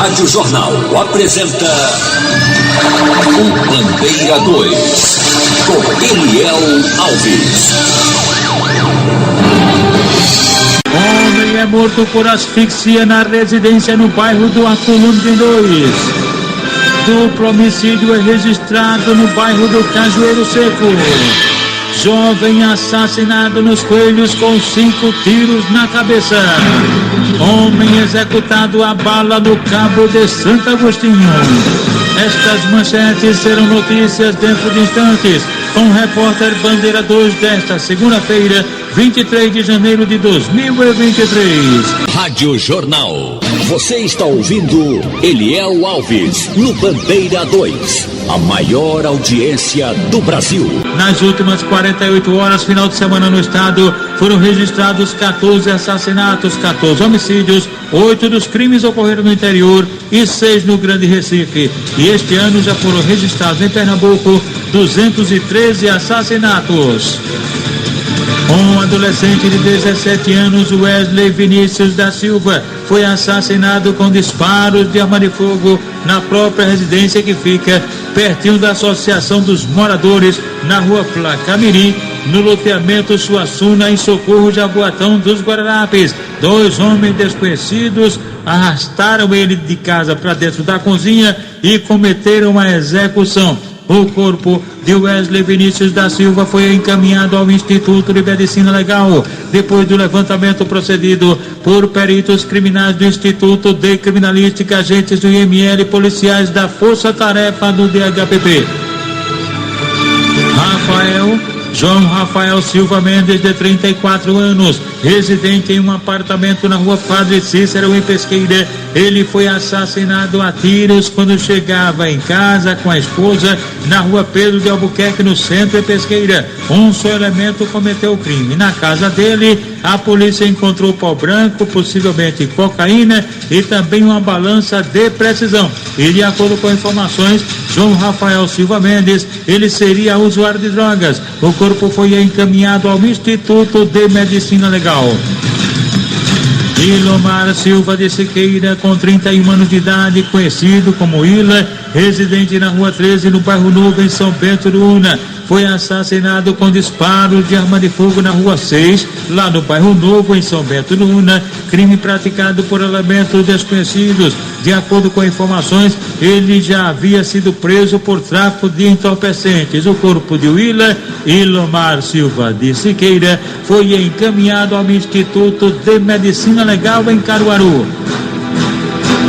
Rádio Jornal apresenta o Bandeira 2, com Eliel Alves. Homem é morto por asfixia na residência no bairro do Atulunde 2. Duplo homicídio é registrado no bairro do Cajueiro Seco. Jovem assassinado nos Coelhos com 5 tiros na cabeça. Homem executado a bala no Cabo de Santo Agostinho. Estas manchetes serão notícias dentro de instantes, com o repórter Bandeira 2 desta segunda-feira, 23 de janeiro de 2023. Rádio Jornal. Você está ouvindo Eliel Alves no Bandeira 2, a maior audiência do Brasil. Nas últimas 48 horas, final de semana no estado, foram registrados 14 assassinatos, 14 homicídios, 8 dos crimes ocorreram no interior e 6 no Grande Recife. E este ano já foram registrados em Pernambuco 213 assassinatos. Um adolescente de 17 anos, Wesley Vinícius da Silva, foi assassinado com disparos de arma de fogo na própria residência que fica pertinho da Associação dos Moradores, na rua Placamirim, no loteamento Suassuna, em Socorro, Jaboatão dos Guararapes. 2 homens desconhecidos arrastaram ele de casa para dentro da cozinha e cometeram a execução. O corpo de Wesley Vinícius da Silva foi encaminhado ao Instituto de Medicina Legal, depois do levantamento procedido por peritos criminais do Instituto de Criminalística, agentes do IML e policiais da Força Tarefa do DHPP. João Rafael Silva Mendes, de 34 anos, residente em um apartamento na rua Padre Cícero, em Pesqueira. Ele foi assassinado a tiros quando chegava em casa com a esposa na rua Pedro de Albuquerque, no centro de Pesqueira. Um só elemento cometeu o crime. Na casa dele, a polícia encontrou pó branco, possivelmente cocaína, e também uma balança de precisão. E de acordo com informações, João Rafael Silva Mendes, ele seria usuário de drogas. O corpo foi encaminhado ao Instituto de Medicina Legal. Ilomar Silva de Siqueira, com 31 anos de idade, conhecido como Ila, residente na rua 13, no bairro Novo, em São Bento do Una, foi assassinado com disparos de arma de fogo na rua 6, lá no bairro Novo, em São Bento do Una, crime praticado por elementos desconhecidos. De acordo com informações, ele já havia sido preso por tráfico de entorpecentes. O corpo de Willa Ilomar Silva de Siqueira foi encaminhado ao Instituto de Medicina Legal em Caruaru.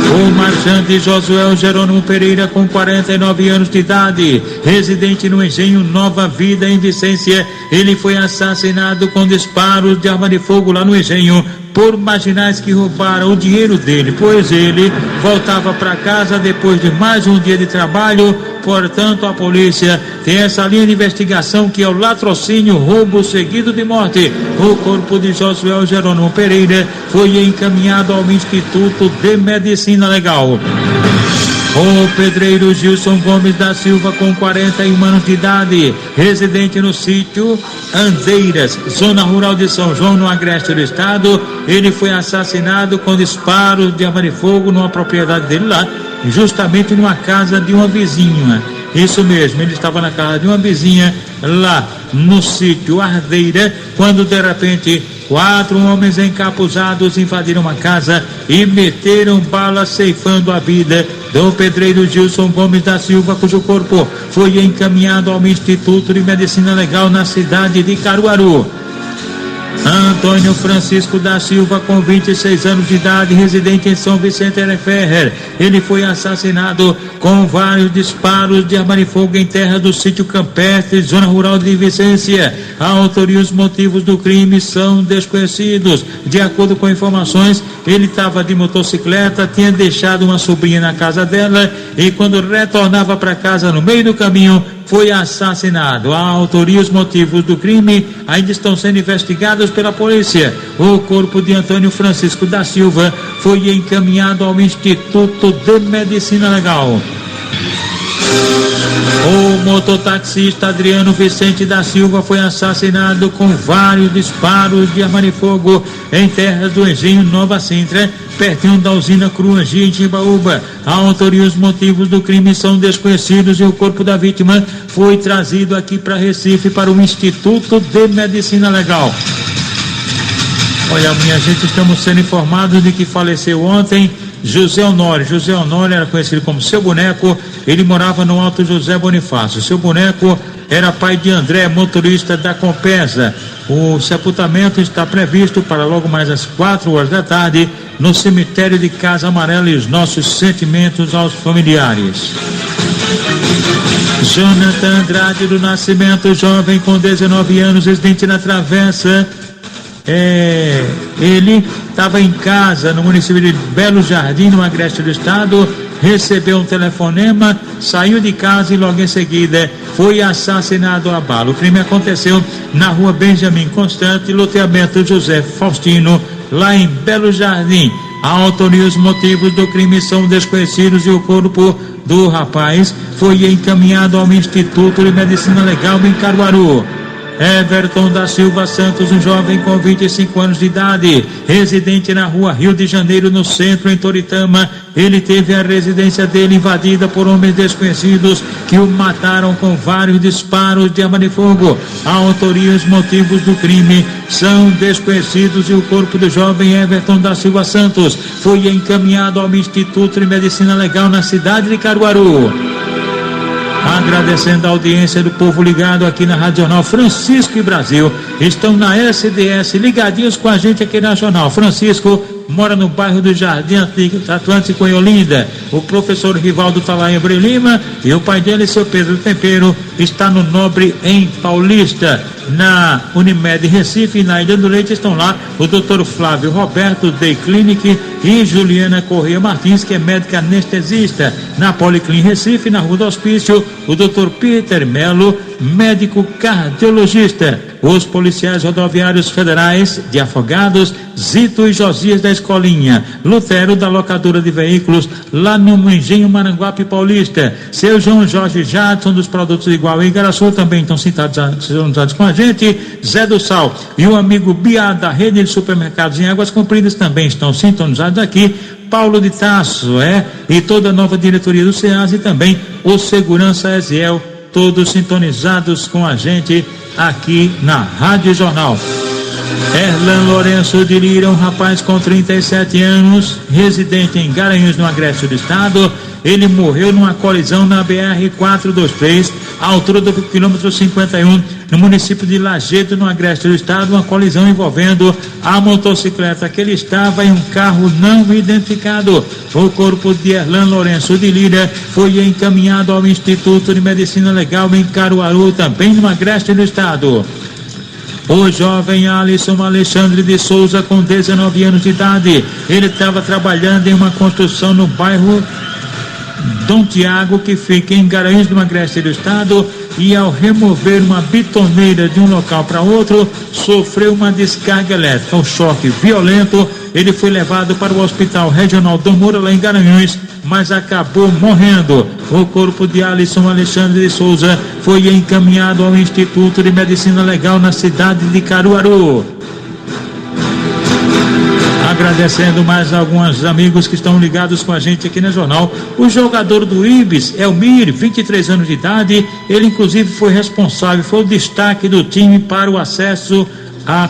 O marchante Josué Jerônimo Pereira, com 49 anos de idade, residente no engenho Nova Vida, em Vicência, ele foi assassinado com disparos de arma de fogo lá no engenho por marginais que roubaram o dinheiro dele, pois ele voltava para casa depois de mais um dia de trabalho. Portanto, a polícia tem essa linha de investigação, que é o latrocínio, roubo seguido de morte. O corpo de Josué Jerônimo Pereira foi encaminhado ao Instituto de Medicina Legal. O pedreiro Gilson Gomes da Silva, com 41 anos de idade, residente no sítio Andeiras, zona rural de São João, no Agreste do Estado, ele foi assassinado com disparos de arma de fogo numa propriedade dele lá, justamente numa casa de uma vizinha. Isso mesmo, ele estava na casa de uma vizinha lá no sítio Ardeira, quando de repente 4 homens encapuzados invadiram a casa e meteram bala, ceifando a vida do pedreiro Gilson Gomes da Silva, cujo corpo foi encaminhado ao Instituto de Medicina Legal na cidade de Caruaru. Antônio Francisco da Silva, com 26 anos de idade, residente em São Vicente Ferrer, ele foi assassinado com vários disparos de arma de fogo em terra do sítio Campestre, zona rural de Vicência. A autoria e os motivos do crime são desconhecidos. De acordo com informações, ele estava de motocicleta, tinha deixado uma sobrinha na casa dela e, quando retornava para casa, no meio do caminho, foi assassinado. A autoria e os motivos do crime ainda estão sendo investigados pela polícia. O corpo de Antônio Francisco da Silva foi encaminhado ao Instituto de Medicina Legal. O mototaxista Adriano Vicente da Silva foi assassinado com vários disparos de arma de fogo em terras do Engenho Nova Sintra, pertinho da usina Cruangi, em Timbaúba. A autoria e os motivos do crime são desconhecidos e o corpo da vítima foi trazido aqui para Recife para o Instituto de Medicina Legal. Olha, minha gente, estamos sendo informados de que faleceu ontem José Honório. José Honório era conhecido como Seu Boneco, ele morava no Alto José Bonifácio. Seu Boneco era pai de André, motorista da Compesa. O sepultamento está previsto para logo mais às 4 horas da tarde no cemitério de Casa Amarela, e os nossos sentimentos aos familiares. Jonathan Andrade do Nascimento, jovem com 19 anos, residente na Travessa. Ele estava em casa no município de Belo Jardim, no Agreste do Estado, recebeu um telefonema, saiu de casa e logo em seguida foi assassinado a bala. O crime aconteceu na rua Benjamin Constante, loteamento José Faustino, lá em Belo Jardim. A autoria e os motivos do crime são desconhecidos e o corpo do rapaz foi encaminhado ao Instituto de Medicina Legal em Caruaru. Everton da Silva Santos, um jovem com 25 anos de idade, residente na rua Rio de Janeiro, no centro, em Toritama. Ele teve a residência dele invadida por homens desconhecidos que o mataram com vários disparos de arma de fogo. A autoria e os motivos do crime são desconhecidos e o corpo do jovem Everton da Silva Santos foi encaminhado ao Instituto de Medicina Legal na cidade de Caruaru. Agradecendo a audiência do povo ligado aqui na Rádio Jornal. Francisco e Brasil estão na SDS, ligadinhos com a gente aqui na Jornal. Francisco mora no bairro do Jardim Atlântico, em Olinda. O professor Rivaldo está lá em Abreu Lima e o pai dele, seu Pedro Tempero, está no Nobre, em Paulista. Na Unimed Recife e na Ilha do Leite estão lá o doutor Flávio Roberto, Day Clinic, e Juliana Corrêa Martins, que é médica anestesista. Na Policlin Recife, na Rua do Hospício, o doutor Peter Melo, médico cardiologista. Os policiais rodoviários federais de Afogados, Zito e Josias da Escolinha, Lutero da locadora de veículos, lá no Engenho Maranguape Paulista. Seu João Jorge Jadson dos produtos Igual e Igaraçu também estão sintonizados com a gente. Zé do Sal e o amigo Biá da rede de supermercados em Águas Compridas também estão sintonizados aqui. Paulo de Tasso, e toda a nova diretoria do SEAS e também o Segurança Eziel, todos sintonizados com a gente aqui na Rádio Jornal. Erlan Lourenço de Lira, um rapaz com 37 anos, residente em Garanhuns, no Agreste do Estado. Ele morreu numa colisão na BR-423, à altura do quilômetro 51, no município de Lajedo, no Agreste do Estado. Uma colisão envolvendo a motocicleta que ele estava em um carro não identificado. O corpo de Erlan Lourenço de Lira foi encaminhado ao Instituto de Medicina Legal em Caruaru, também no Agreste do Estado. O jovem Alisson Alexandre de Souza, com 19 anos de idade, ele estava trabalhando em uma construção no bairro Dom Tiago, que fica em Garanhuns, no Agreste do Estado, e ao remover uma bitoneira de um local para outro, sofreu uma descarga elétrica. Um choque violento, ele foi levado para o Hospital Regional Dom Moura, lá em Garanhuns, mas acabou morrendo. O corpo de Alisson Alexandre de Souza foi encaminhado ao Instituto de Medicina Legal na cidade de Caruaru. Agradecendo mais alguns amigos que estão ligados com a gente aqui no jornal. O jogador do Ibis, Elmir, 23 anos de idade, ele inclusive foi responsável, foi o destaque do time para o acesso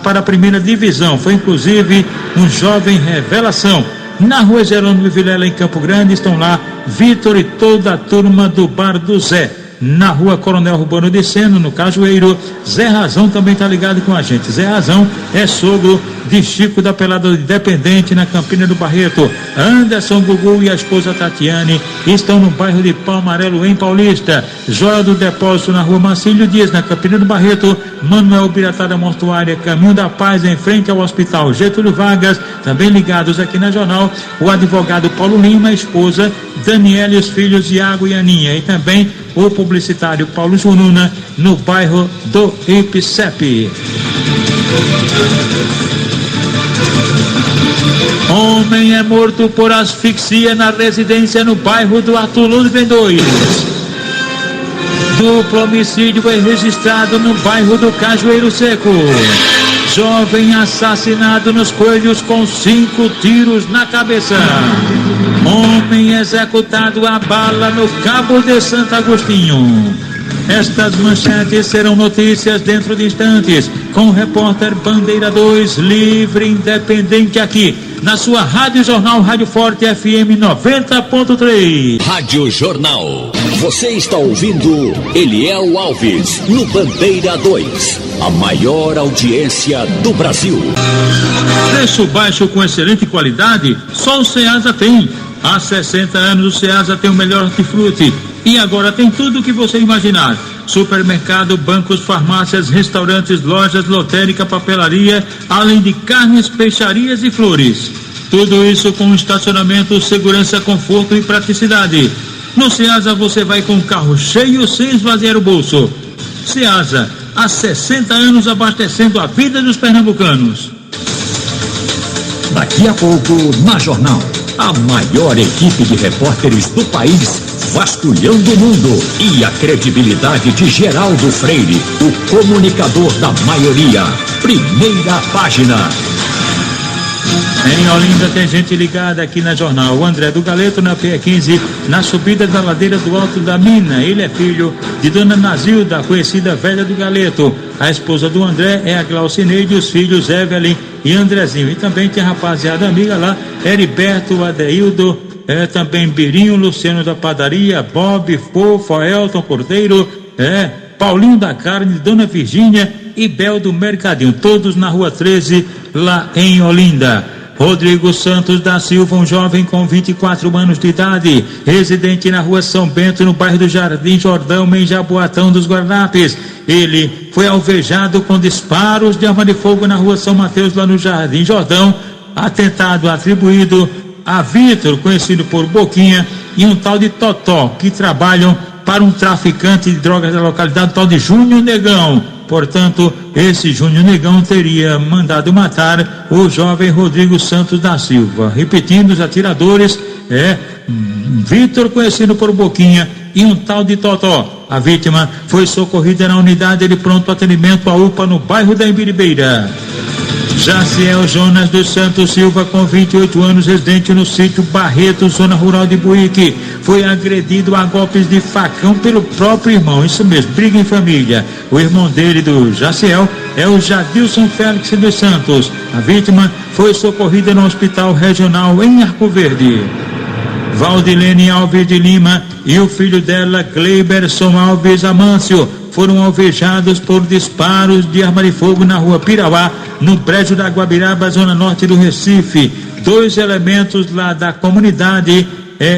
para a primeira divisão. Foi inclusive um jovem revelação. Na rua Jerônimo Vilela, em Campo Grande, estão lá Vitor e toda a turma do Bar do Zé. Na rua Coronel Rubano de Seno, no Cajueiro, Zé Razão também está ligado com a gente. Zé Razão é sogro de Chico da Pelada Independente, na Campina do Barreto. Anderson Gugu e a esposa Tatiane estão no bairro de Pau Amarelo, em Paulista. Joia do Depósito, na rua Marcílio Dias, na Campina do Barreto. Manuel Biratada Mortuária, Caminho da Paz, em frente ao Hospital Getúlio Vargas. Também ligados aqui na Jornal, o advogado Paulo Lima, a esposa Daniela e os filhos Iago e Aninha. E também o publicitário Paulo Jununa, no bairro do Ipicep. Homem é morto por asfixia na residência no bairro do Arthur Ludwig 2. Duplo homicídio foi registrado no bairro do Cajueiro Seco. Jovem assassinado nos Coelhos com 5 tiros na cabeça. Homem executado a bala no Cabo de Santo Agostinho. Estas manchetes serão notícias dentro de instantes, com o repórter Bandeira 2, livre, independente, aqui na sua Rádio Jornal, Rádio Forte FM 90.3. Rádio Jornal. Você está ouvindo Eliel Alves no Bandeira 2, a maior audiência do Brasil. Preço baixo com excelente qualidade, só o Ceasa tem. Há 60 anos o Ceasa tem o melhor hortifruti. E agora tem tudo o que você imaginar: supermercado, bancos, farmácias, restaurantes, lojas, lotérica, papelaria, além de carnes, peixarias e flores. Tudo isso com estacionamento, segurança, conforto e praticidade. No Ceasa você vai com o carro cheio sem esvaziar o bolso. Ceasa, há 60 anos abastecendo a vida dos pernambucanos. Daqui a pouco, na Jornal, a maior equipe de repórteres do país vasculhando o mundo e a credibilidade de Geraldo Freire, o comunicador da maioria. Primeira página. Em Olinda tem gente ligada aqui na Jornal. O André do Galeto na PE15, na subida da ladeira do Alto da Mina. Ele é filho de Dona Nazilda, conhecida velha do Galeto. A esposa do André é a Glaucineide, os filhos Evelyn e Andrezinho. E também tem a rapaziada amiga lá, Heriberto, Adeildo, também Birinho, Luciano da Padaria, Bob, Fofo, Elton Cordeiro, Paulinho da Carne, Dona Virgínia e Bel do Mercadinho, todos na Rua 13, lá em Olinda. Rodrigo Santos da Silva, um jovem com 24 anos de idade, residente na Rua São Bento, no bairro do Jardim Jordão, em Jaboatão dos Guararapes. Ele foi alvejado com disparos de arma de fogo na Rua São Mateus, lá no Jardim Jordão. Atentado atribuído a Vitor, conhecido por Boquinha, e um tal de Totó, que trabalham para um traficante de drogas da localidade, tal de Júnior Negão. Portanto, esse Júnior Negão teria mandado matar o jovem Rodrigo Santos da Silva. Repetindo, os atiradores Vitor, conhecido por Boquinha, e um tal de Totó. A vítima foi socorrida na unidade de pronto atendimento, a UPA, no bairro da Embiribeira. Jaciel Jonas dos Santos Silva, com 28 anos, residente no sítio Barreto, zona rural de Buíque, foi agredido a golpes de facão pelo próprio irmão. Isso mesmo, briga em família. O irmão dele, do Jaciel, é o Jadilson Félix dos Santos. A vítima foi socorrida no hospital regional em Arco Verde. Valdilene Alves de Lima e o filho dela, Cleiberson Alves Amâncio, foram alvejados por disparos de arma de fogo na Rua Pirauá, no prédio da Guabiraba, zona norte do Recife. 2 elementos lá da comunidade,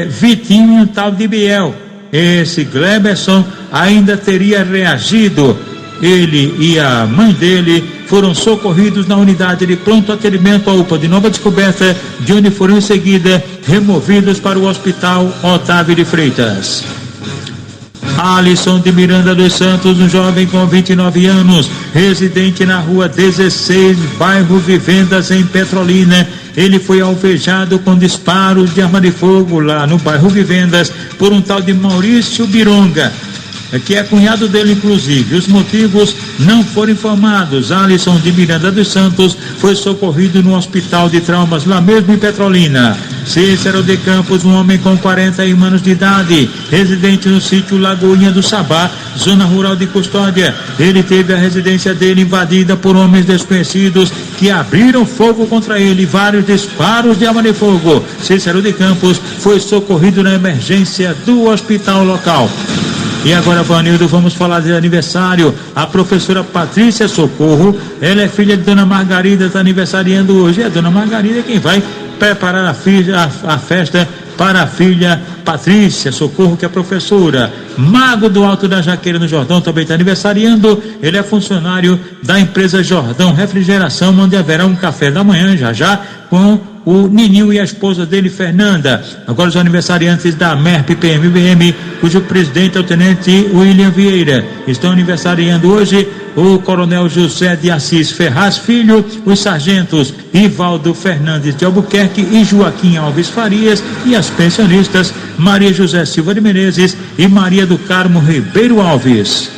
Vitinho e um tal de Biel. Esse Cleiberson ainda teria reagido. Ele e a mãe dele foram socorridos na unidade de pronto atendimento, a UPA de Nova Descoberta, de onde foram em seguida removidos para o Hospital Otávio de Freitas. Alisson de Miranda dos Santos, um jovem com 29 anos, residente na Rua 16, bairro Vivendas, em Petrolina. Ele foi alvejado com disparos de arma de fogo lá no bairro Vivendas por um tal de Maurício Bironga, que é cunhado dele, inclusive. Os motivos não foram informados. Alisson de Miranda dos Santos foi socorrido no hospital de traumas lá mesmo em Petrolina. Cícero de Campos, um homem com 41 anos de idade, residente no sítio Lagoinha do Sabá, zona rural de Custódia. Ele teve a residência dele invadida por homens desconhecidos que abriram fogo contra ele, vários disparos de arma de fogo. Cícero de Campos foi socorrido na emergência do hospital local. E agora, Vanildo, vamos falar de aniversário. A professora Patrícia Socorro, ela é filha de Dona Margarida, está aniversariando hoje. É Dona Margarida quem vai preparar a festa para a filha Patrícia Socorro, que é professora. Mago do Alto da Jaqueira, no Jordão, também está aniversariando. Ele é funcionário da empresa Jordão Refrigeração, onde haverá um café da manhã já com o Nininho e a esposa dele, Fernanda. Agora os aniversariantes da MERP PMBM, cujo presidente é o tenente William Vieira. Estão aniversariando hoje o coronel José de Assis Ferraz Filho, os sargentos Ivaldo Fernandes de Albuquerque e Joaquim Alves Farias, e as pensionistas Maria José Silva de Menezes e Maria do Carmo Ribeiro Alves.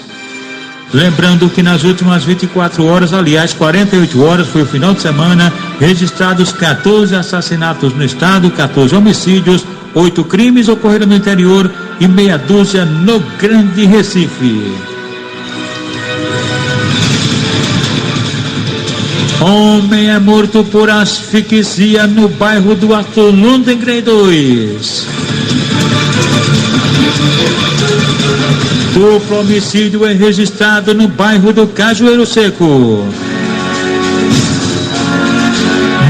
Lembrando que nas últimas 24 horas, aliás 48 horas, foi o final de semana, registrados 14 assassinatos no estado, 14 homicídios, 8 crimes ocorreram no interior e meia dúzia no Grande Recife. Homem é morto por asfixia no bairro do Arthur Lundgren 2. Duplo homicídio é registrado no bairro do Cajueiro Seco.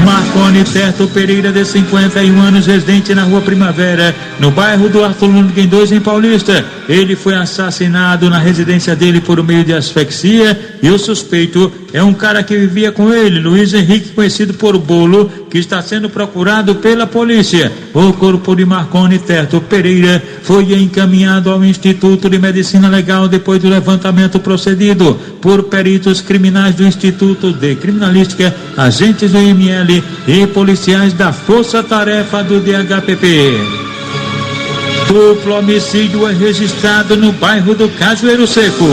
Marconi Terto Pereira, de 51 anos, residente na Rua Primavera, no bairro do Arthur Lundgren 2, em Paulista. Ele foi assassinado na residência dele por meio de asfixia, e o suspeito é um cara que vivia com ele, Luiz Henrique, conhecido por Bolo, que está sendo procurado pela polícia. O corpo de Marconi Terto Pereira foi encaminhado ao Instituto de Medicina Legal depois do levantamento procedido por peritos criminais do Instituto de Criminalística, agentes do IML e policiais da Força Tarefa do DHPP. Duplo homicídio é registrado no bairro do Cajueiro Seco.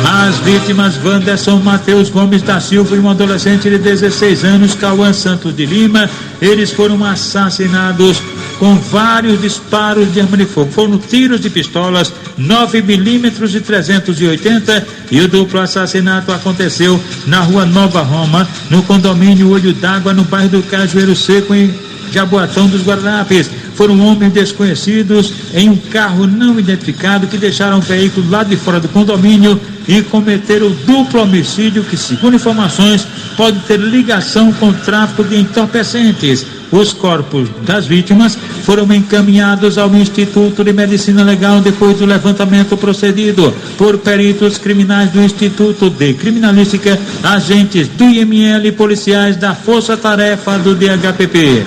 As vítimas Wanderson Matheus Gomes da Silva e um adolescente de 16 anos, Cauã Santos de Lima, eles foram assassinados com vários disparos de arma de fogo. Foram tiros de pistolas 9mm e 380, e o duplo assassinato aconteceu na Rua Nova Roma, no condomínio Olho d'Água, no bairro do Cajueiro Seco, em Jaboatão dos Guararapes. Foram homens desconhecidos em um carro não identificado que deixaram o veículo lá de fora do condomínio e cometeram o duplo homicídio que, segundo informações, pode ter ligação com o tráfico de entorpecentes. Os corpos das vítimas foram encaminhados ao Instituto de Medicina Legal depois do levantamento procedido por peritos criminais do Instituto de Criminalística, agentes do IML e policiais da Força Tarefa do DHPP.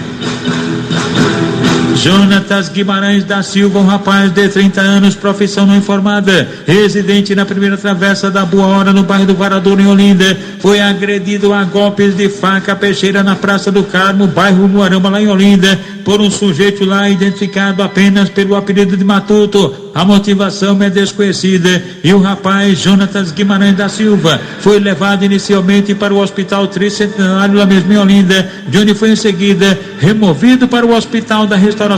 Jonatas Guimarães da Silva, um rapaz de 30 anos, profissão não informada, residente na primeira travessa da Boa Hora, no bairro do Varadouro, em Olinda, foi agredido a golpes de faca peixeira na Praça do Carmo, bairro Moarama, lá em Olinda, por um sujeito lá identificado apenas pelo apelido de Matuto. A motivação é desconhecida e o rapaz Jonatas Guimarães da Silva foi levado inicialmente para o Hospital Tricentenário, lá mesmo em Olinda, de onde foi em seguida removido para o Hospital da Restauração.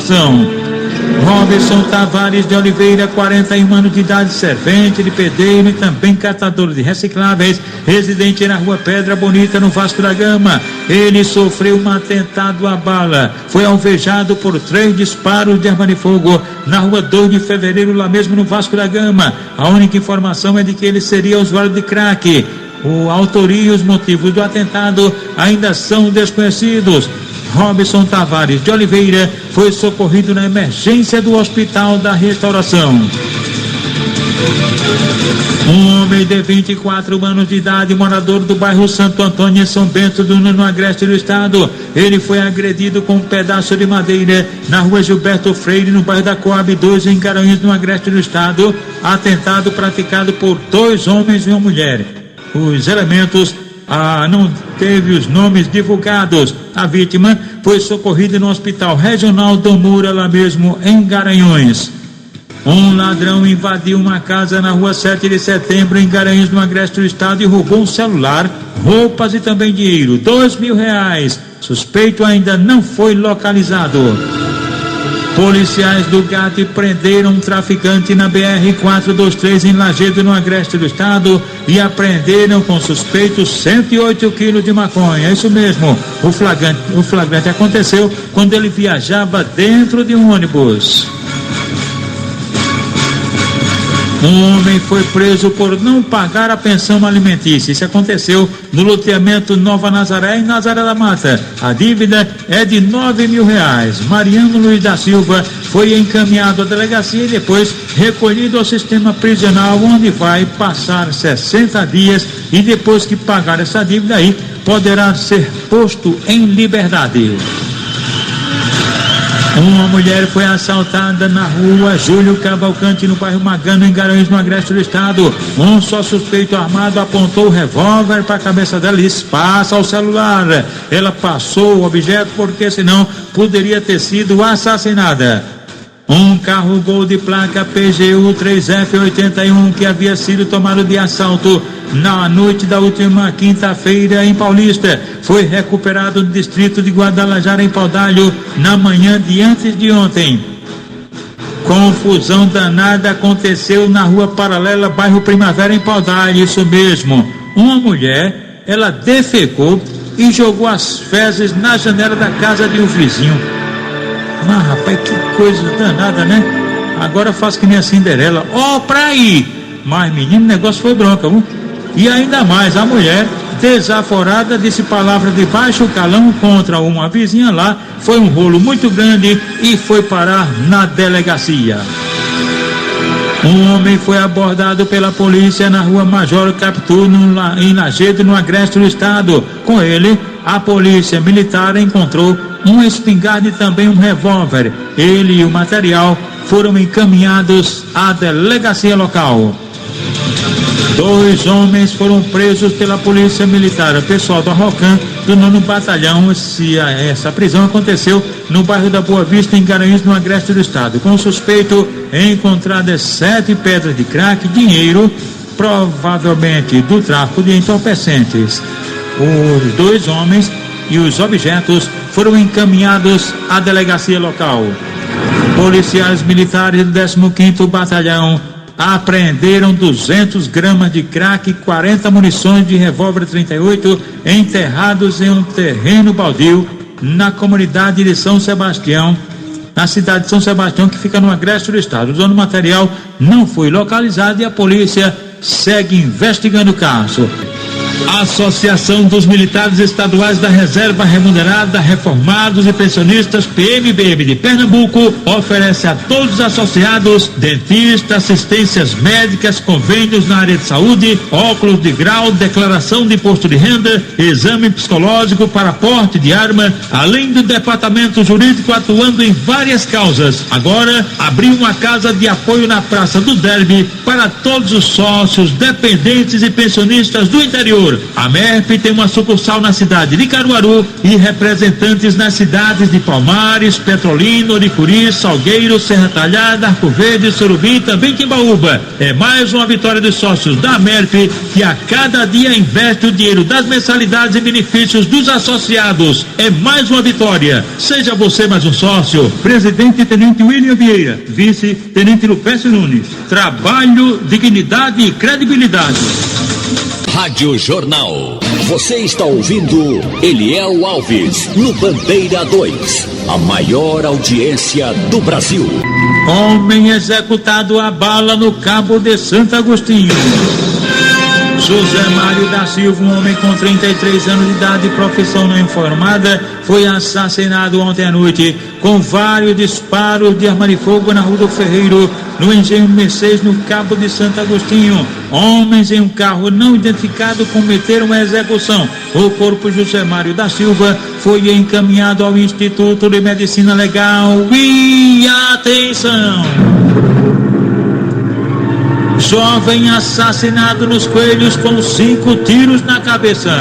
Robson Tavares de Oliveira, 41 anos de idade, servente de pedreiro e também catador de recicláveis, residente na Rua Pedra Bonita, no Vasco da Gama. Ele sofreu um atentado à bala, foi alvejado por 3 disparos de arma de fogo na Rua 2 de Fevereiro, lá mesmo no Vasco da Gama. A única informação é de que ele seria usuário de crack. A autoria e os motivos do atentado ainda são desconhecidos. Robson Tavares de Oliveira foi socorrido na emergência do Hospital da Restauração. Um homem de 24 anos de idade, morador do bairro Santo Antônio, em São Bento do Una, no agreste do estado. Ele foi agredido com um pedaço de madeira na Rua Gilberto Freire, no bairro da Coab 2, em Garanhuns, no agreste do estado. Atentado praticado por 2 homens e uma mulher. Os elementos não teve os nomes divulgados. A vítima foi socorrida no Hospital Regional do Moura, lá mesmo em Garanhuns. Um ladrão invadiu uma casa na Rua 7 de Setembro, em Garanhuns, no agreste do estado, e roubou um celular, roupas e também dinheiro, R$2.000. Suspeito ainda não foi localizado. Policiais do GAT prenderam um traficante na BR-423 em Lajedo, no agreste do estado, e apreenderam com suspeitos 108 quilos de maconha. É isso mesmo, o flagrante aconteceu quando ele viajava dentro de um ônibus. Um homem foi preso por não pagar a pensão alimentícia. Isso aconteceu no loteamento Nova Nazaré, em Nazaré da Mata. A dívida é de R$9.000. Mariano Luiz da Silva foi encaminhado à delegacia e depois recolhido ao sistema prisional, onde vai passar 60 dias e depois que pagar essa dívida aí, poderá ser posto em liberdade. Uma mulher foi assaltada na rua Júlio Cavalcante, no bairro Magano, em Garanhuns, no agreste do estado. Um só suspeito armado apontou o revólver para a cabeça dela e disse: passa o celular. Ela passou o objeto porque senão poderia ter sido assassinada. Um carro Gol de placa PGU 3F81 que havia sido tomado de assalto na noite da última quinta-feira em Paulista foi recuperado no distrito de Guadalajara, em Paudalho, na manhã de antes de ontem. Confusão danada aconteceu na rua paralela, bairro Primavera, em Paudalho, isso mesmo. Uma mulher, ela defecou e jogou as fezes na janela da casa de um vizinho. Mas rapaz, que coisa danada, né? Agora faz que nem a Cinderela, pra aí. Mas menino, o negócio foi bronca, viu? E ainda mais, a mulher, desaforada, disse palavra de baixo calão contra uma vizinha lá. Foi um rolo muito grande e foi parar na delegacia. Um homem foi abordado pela polícia na rua Major Capitu, em Lajedo, no agreste do estado. Com ele, a polícia militar encontrou uma espingarda e também um revólver. Ele e o material foram encaminhados à delegacia local. 2 homens foram presos pela polícia militar. O pessoal do Arrocan, do 9º Batalhão. Essa prisão aconteceu no bairro da Boa Vista, em Garanhuns, no agreste do estado. Com o suspeito, encontradas 7 pedras de crack, dinheiro, provavelmente do tráfico de entorpecentes. Os 2 homens e os objetos foram encaminhados à delegacia local. Policiais militares do 15º Batalhão apreenderam 200 gramas de crack e 40 munições de revólver 38 enterrados em um terreno baldio na comunidade de São Sebastião, na cidade de São Sebastião, que fica no agreste do estado. O dono do material não foi localizado e a polícia segue investigando o caso. A Associação dos Militares Estaduais da Reserva Remunerada, Reformados e Pensionistas, PMBM de Pernambuco, oferece a todos os associados, dentistas, assistências médicas, convênios na área de saúde, óculos de grau, declaração de imposto de renda, exame psicológico para porte de arma, além do departamento jurídico atuando em várias causas. Agora, abriu uma casa de apoio na Praça do Derby para todos os sócios, dependentes e pensionistas do interior. A MERP tem uma sucursal na cidade de Caruaru e representantes nas cidades de Palmares, Petrolina, Oricuri, Salgueiro, Serra Talhada, Arco Verde, Surubim e também Timbaúba. É mais uma vitória dos sócios da MERP, que a cada dia investe o dinheiro das mensalidades e benefícios dos associados. É mais uma vitória. Seja você mais um sócio. Presidente Tenente William Vieira, Vice-Tenente Lupécio Nunes. Trabalho, dignidade e credibilidade. Rádio Jornal. Você está ouvindo Eliel Alves no Bandeira 2, a maior audiência do Brasil. Homem executado a bala no Cabo de Santo Agostinho. José Mário da Silva, um homem com 33 anos de idade, profissão não informada, foi assassinado ontem à noite com vários disparos de arma de fogo na Rua do Ferreiro, no Engenho Mercedes, no Cabo de Santo Agostinho. Homens em um carro não identificado cometeram a execução. O corpo de José Mário da Silva foi encaminhado ao Instituto de Medicina Legal. E atenção! Jovem assassinado nos Coelhos com 5 tiros na cabeça.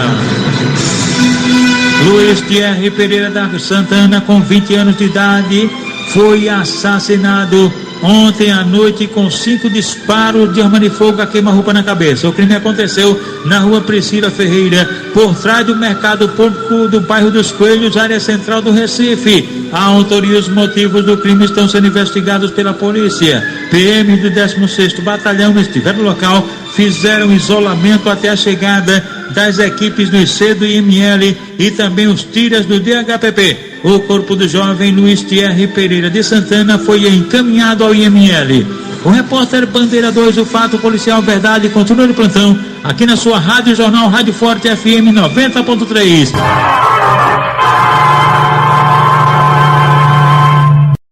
Luiz Thierry Pereira da Santana, com 20 anos de idade, foi assassinado ontem à noite com 5 disparos de arma de fogo a queima-roupa na cabeça. O crime aconteceu na Rua Priscila Ferreira, por trás do mercado público do bairro dos Coelhos, área central do Recife. A autoria e os motivos do crime estão sendo investigados pela polícia. PM do 16º Batalhão estiveram no local, fizeram isolamento até a chegada das equipes do IC do IML e também os tiras do DHPP. O corpo do jovem Luiz Thierry Pereira de Santana foi encaminhado ao IML. O repórter Bandeira 2, o fato policial verdade, continua de plantão, aqui na sua Rádio Jornal Rádio Forte FM 90.3.